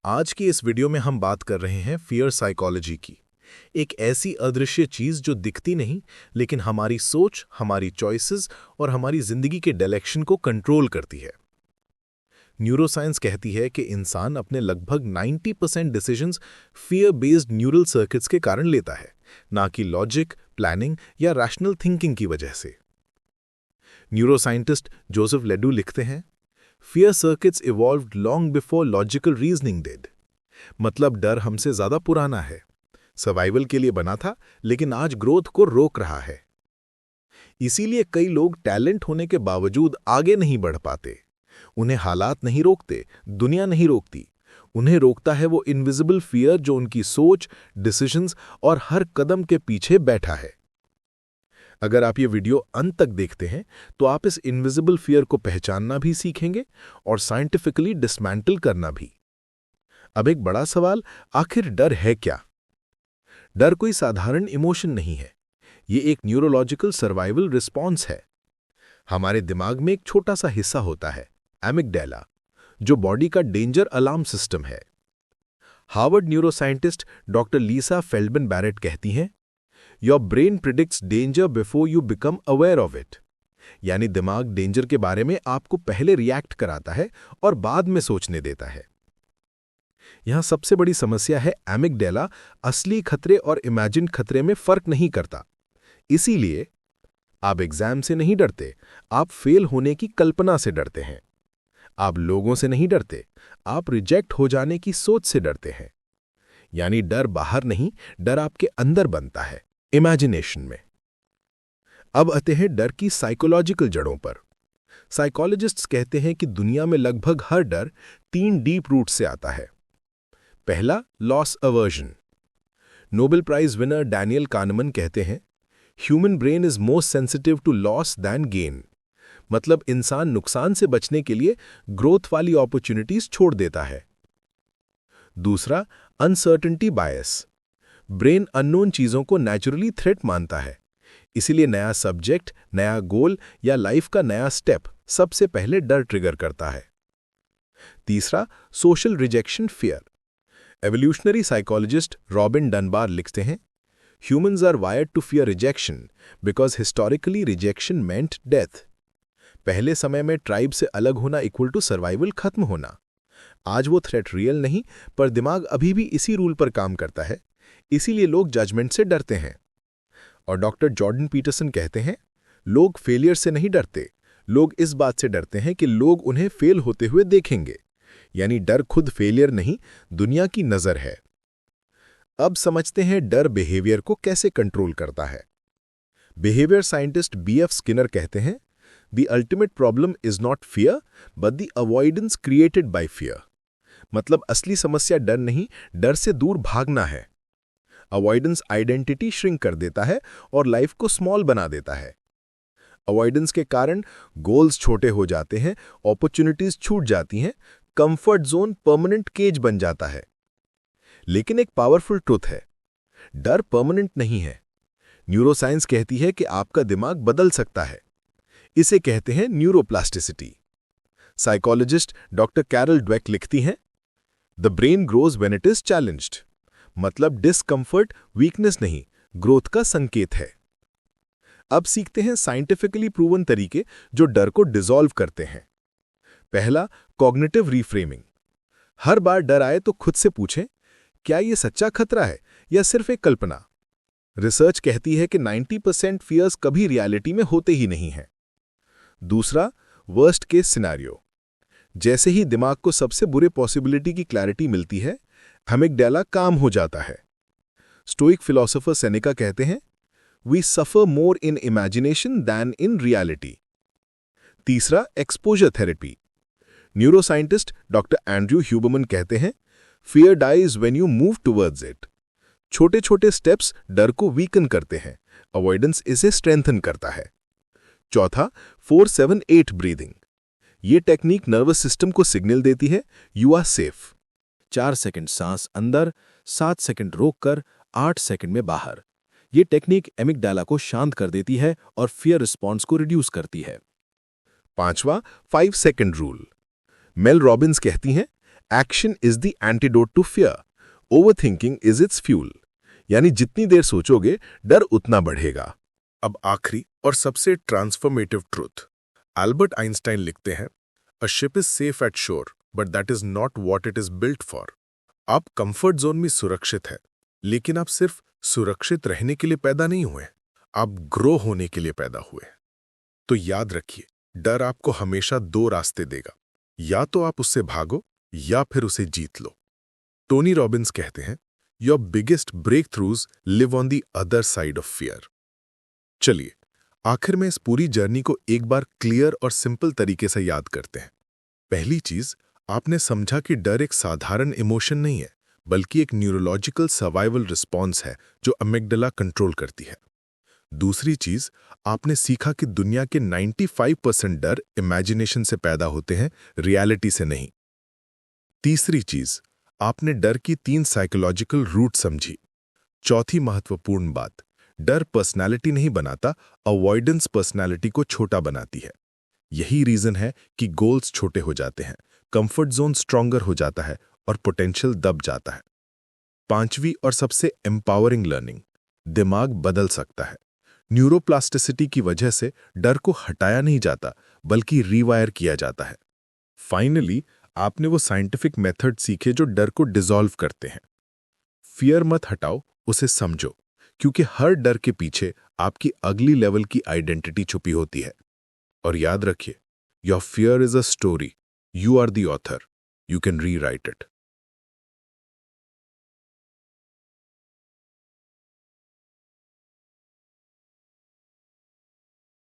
आज की इस वीडियो में हम बात कर रहे हैं फियर साइकोलॉजी की। एक ऐसी अदृश्य चीज जो दिखती नहीं लेकिन हमारी सोच, हमारी चॉइसेस और हमारी जिंदगी के डायरेक्शन को कंट्रोल करती है। न्यूरोसाइंस कहती है कि इंसान अपने लगभग 90% decisions fear based neural circuits के कारण लेता है, ना कि लॉजिक, प्लानिंग या रैशनल थिंकिंग की वजह से। न्यूरोसाइंटिस्ट जोसेफ लेडू लिखते हैं, Fear circuits evolved long before logical reasoning did। मतलब डर हमसे ज्यादा पुराना है, सर्वाइवल के लिए बना था लेकिन आज ग्रोथ को रोक रहा है। इसीलिए कई लोग टैलेंट होने के बावजूद आगे नहीं बढ़ पाते। उन्हें हालात नहीं रोकते, दुनिया नहीं रोकती, उन्हें रोकता है वो इनविजिबल फियर जो उनकी सोच, डिसीजंस और हर कदम के पीछे बैठा है। अगर आप ये वीडियो अंत तक देखते हैं तो आप इस इनविजिबल फियर को पहचानना भी सीखेंगे और साइंटिफिकली डिसमेंटल करना भी। अब एक बड़ा सवाल, आखिर डर है क्या? डर कोई साधारण इमोशन नहीं है, ये एक न्यूरोलॉजिकल सर्वाइवल रिस्पॉन्स है। हमारे दिमाग में एक छोटा सा हिस्सा होता है, एमिगडाला, जो बॉडी का डेंजर अलार्म सिस्टम है। Harvard neuroscientist doctor Lisa Feldman Barrett कहती हैं, Your brain predicts danger before you become aware of it। यानी दिमाग डेंजर के बारे में आपको पहले रिएक्ट कराता है और बाद में सोचने देता है। यहां सबसे बड़ी समस्या है, एमिगडाला असली खतरे और इमेजिन्ड खतरे में फर्क नहीं करता। इसीलिए आप एग्जाम से नहीं डरते, आप फेल होने की कल्पना से डरते हैं। आप लोगों से नहीं डरते, आप रिजेक्ट हो जाने की सोच से डरते हैं। यानी डर बाहर नहीं, डर आपके अंदर बनता है, इमेजिनेशन में। अब आते हैं डर की साइकोलॉजिकल जड़ों पर। साइकोलॉजिस्ट्स कहते हैं कि दुनिया में लगभग हर डर 3 डीप रूट से आता है। पहला, loss aversion. Nobel prize winner Daniel Kahneman कहते हैं, human brain is most sensitive to loss than gain. मतलब इंसान नुकसान से बचने के लिए ग्रोथ वाली अपॉर्चुनिटीज छोड़ देता है। दूसरा, अनसर्टेनिटी बायस। ब्रेन अननोन चीजों को नेचुरली थ्रेट मानता है, इसीलिए नया सब्जेक्ट, नया गोल या लाइफ का नया स्टेप सबसे पहले डर ट्रिगर करता है। तीसरा, social rejection fear. Evolutionary psychologist Robin Dunbar लिखते हैं, humans are wired to fear rejection because historically rejection meant death. पहले समय में ट्राइब से अलग होना इक्वल टू सर्वाइवल खत्म होना। आज वो थ्रेट रियल नहीं, पर दिमाग अभी भी इसी रूल पर काम करता है, इसीलिए लोग जजमेंट से डरते हैं। और डॉक्टर जॉर्डन पीटरसन कहते हैं, लोग फेलियर से नहीं डरते, लोग इस बात से डरते हैं कि लोग उन्हें फेल होते हुए देखेंगे। यानी डर खुद फेलियर नहीं, दुनिया की नजर है। अब समझते हैं डर बिहेवियर को कैसे कंट्रोल करता है। बिहेवियर साइंटिस्ट BF स्किनर कहते हैं, the ultimate problem is not fear but the avoidance created by fear. मतलब असली समस्या डर नहीं, डर से दूर भागना है। अवॉइडेंस आइडेंटिटी श्रिंक कर देता है और लाइफ को स्मॉल बना देता है। अवॉइडेंस के कारण गोल्स छोटे हो जाते हैं, अपॉर्चुनिटीज छूट जाती हैं, कंफर्ट जोन परमानेंट केज बन जाता है। लेकिन एक पावरफुल ट्रुथ है, डर परमानेंट नहीं है। न्यूरोसाइंस कहती है कि आपका दिमाग बदल सकता है। इसे कहते हैं neuroplasticity. Psychologist doctor Carol Dweck लिखती हैं, the brain grows when it is challenged. मतलब डिस्कंफर्ट वीकनेस नहीं, ग्रोथ का संकेत है। अब सीखते हैं साइंटिफिकली प्रूवन तरीके जो डर को डिसॉल्व करते हैं। पहला, कॉग्निटिव रीफ्रेमिंग। हर बार डर आए तो खुद से पूछें, क्या यह सच्चा खतरा है या सिर्फ एक कल्पना? रिसर्च कहती है कि 90% फियर्स कभी रियलिटी में होते ही नहीं हैं। दूसरा, वर्स्ट केस सिनेरियो। जैसे ही दिमाग को सबसे बुरे पॉसिबिलिटी की क्लैरिटी मिलती है, एमिगडाला काम हो जाता है। स्टोइक फिलोसोफर सेनेका कहते हैं, we suffer more in imagination than in reality. तीसरा, exposure therapy. Neuroscientist doctor Andrew Huberman कहते हैं, fear dies when you move towards it. छोटे छोटे स्टेप्स डर को वीकन करते हैं, अवॉइडेंस इसे स्ट्रेंथन करता है। चौथा, 4-7-8 ब्रीदिंग। ये टेक्निक नर्वस सिस्टम को सिग्नल देती है, यू आर सेफ। 4 सेकंड सांस अंदर, 7 सेकंड रोककर 8 सेकंड में बाहर। ये टेक्निक एमिगडाला को शांत कर देती है और फियर रिस्पॉन्स को रिड्यूस करती है। पांचवा, 5 सेकंड रूल। मेल रॉबिन्स कहती हैं, action is the antidote to fear, overthinking is its fuel. यानी जितनी देर सोचोगे डर उतना बढ़ेगा। अब आखिरी और सबसे ट्रांसफॉर्मेटिव ट्रूथ, एल्बर्ट आइंस्टाइन लिखते हैं, a ship is safe at shore but that is not what it is built for. आप कंफर्ट जोन में सुरक्षित है, लेकिन आप सिर्फ सुरक्षित रहने के लिए पैदा नहीं हुए, आप ग्रो होने के लिए पैदा हुए। तो याद रखिए, डर आपको हमेशा दो रास्ते देगा, या तो आप उससे भागो या फिर उसे जीत लो। टोनी रॉबिन्स कहते हैं, your biggest breakthroughs live on the other side of fear. चलिए आखिर में इस पूरी जर्नी को एक बार क्लियर और सिंपल तरीके से याद करते हैं। पहली चीज, आपने समझा कि डर एक साधारण इमोशन नहीं है, बल्कि एक न्यूरोलॉजिकल सर्वाइवल रिस्पॉन्स है जो अमिगडाला कंट्रोल करती है। दूसरी चीज, आपने सीखा कि दुनिया के 95% डर इमेजिनेशन से पैदा होते हैं, रियलिटी से नहीं। तीसरी चीज, आपने डर की 3 साइकोलॉजिकल रूट समझी। चौथी महत्वपूर्ण बात, डर पर्सनालिटी नहीं बनाता, अवॉइडेंस पर्सनालिटी को छोटा बनाती है। यही रीजन है कि गोल्स छोटे हो जाते हैं, कंफर्ट जोन स्ट्रॉन्गर हो जाता है और पोटेंशियल दब जाता है। पांचवी और सबसे एम्पावरिंग लर्निंग, दिमाग बदल सकता है। न्यूरोप्लास्टिसिटी की वजह से डर को हटाया नहीं जाता, बल्कि रीवायर किया जाता है। फाइनली आपने वो साइंटिफिक मेथड सीखे जो डर को डिसॉल्व करते हैं। फियर मत हटाओ, उसे समझो, क्योंकि हर डर के पीछे आपकी अगली लेवल की आइडेंटिटी छुपी होती है। और याद रखिए, your fear is a story, you are the author, you can rewrite it.